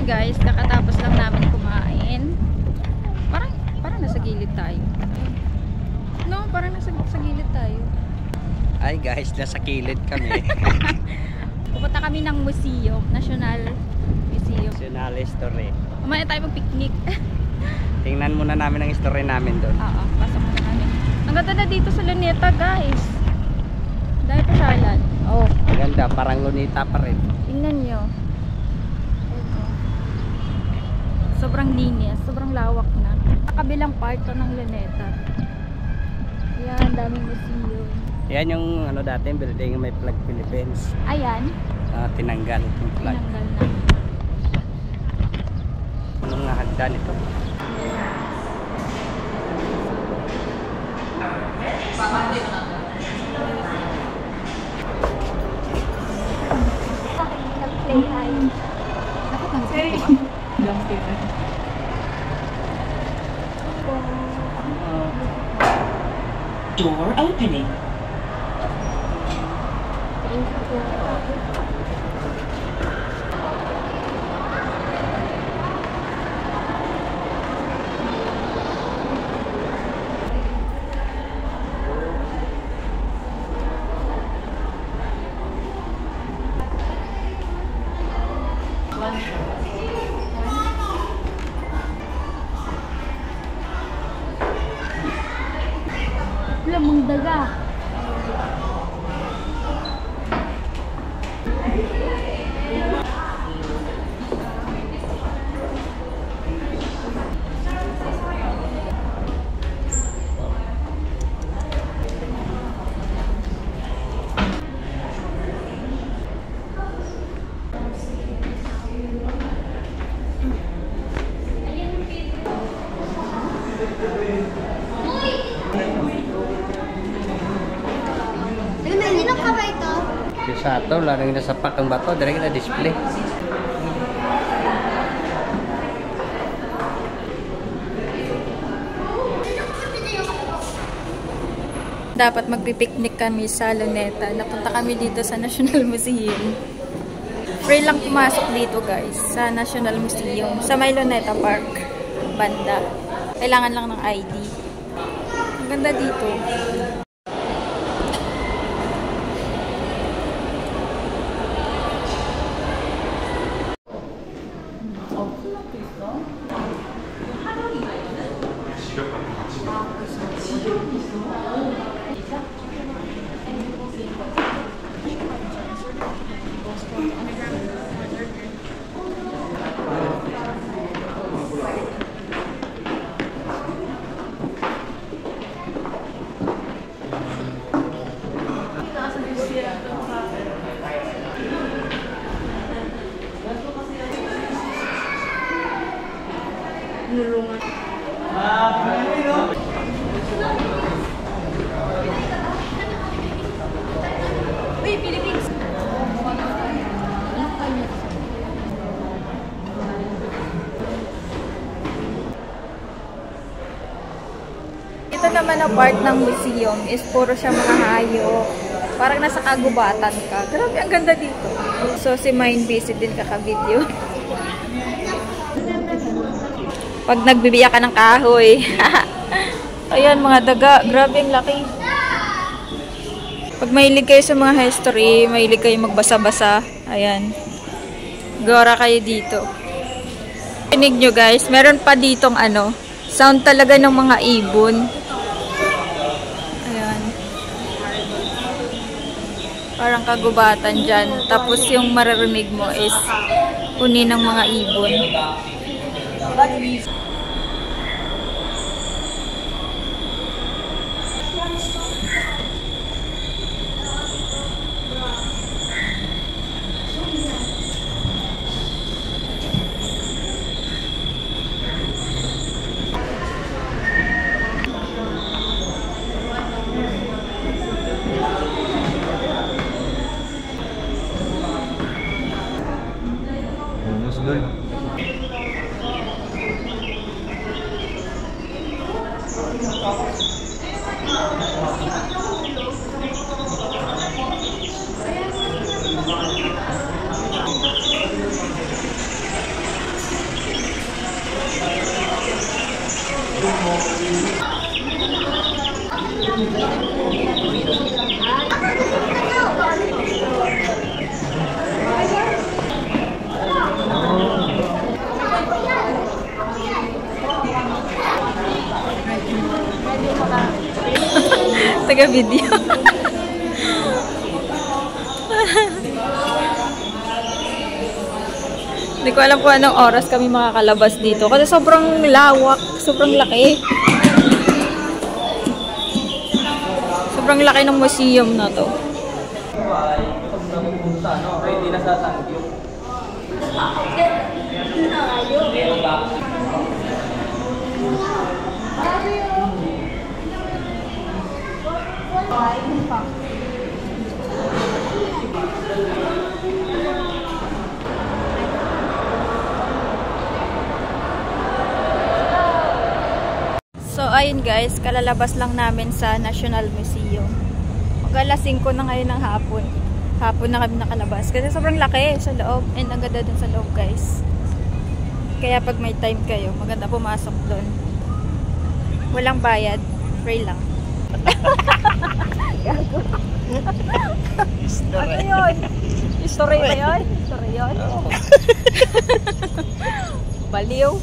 Ayan guys, kakatapos lang namin kumain. Parang nasa gilid tayo. No, parang nasa gilid tayo. Ay guys, nasa kilid kami. Pupunta kami ng museum, National Museum. National History. Umaya tayo mag-picnic. Tingnan muna namin ang history namin doon. Oo, pasok muna namin. Ang ganda na dito sa Luneta guys. Dahil pasyalan. Oh, Maganda, parang Luneta pa rin. tingnan nyo. Sobrang linis, sobrang lawak na. Kabilang part to ng Luneta. Ayan, daming museum. Yan yung ano dati, yung building may flag Philippines. Ayan, Tinanggal itong flag. tinanggal na. Anong nga hagdan ito? Play high. Door opening. Lamang daga. Yung sato, larang nasapak ang bato, direct na display. Dapat magpipiknik kami sa Luneta. Napunta kami dito sa National Museum. Free lang pumasok dito guys, sa National Museum. Sa may Luneta Park, banda. Kailangan lang ng ID. Ang ganda dito. Uy, Philippines! Ito naman ang part ng museum is puro siya mga hayop. Parang nasa kagubatan ka. Grabe, ang ganda dito. So, si Mind Visit din kaka-video. Pag nagbibiyak ka ng kahoy. Ayan, mga daga. Grabe, ang laki. Pag mahilig kayo sa mga history, mahilig kayo magbasa-basa. Ayan. Gora kayo dito. Tinig nyo guys, meron pa ditong sound talaga ng mga ibon. Ayan. Parang kagubatan dyan. Tapos yung maririnig mo is huni ng mga ibon. Taga-video. Hindi ko alam kung anong oras kami makakalabas dito. Kasi sobrang lawak, sobrang laki. Sobrang laki ng museum na to. Ready na sa tangyo. So ayun guys, kalalabas lang namin sa National Museum. Mag-alas 5 na ngayon ng hapon. Hapon na kami nakalabas. Kasi sobrang laki sa loob. And ang ganda dun sa loob guys. Kaya pag may time kayo, maganda pumasok dun. Walang bayad. Free lang. Gago. Ano yun? History ba yun? History yun? Baliw.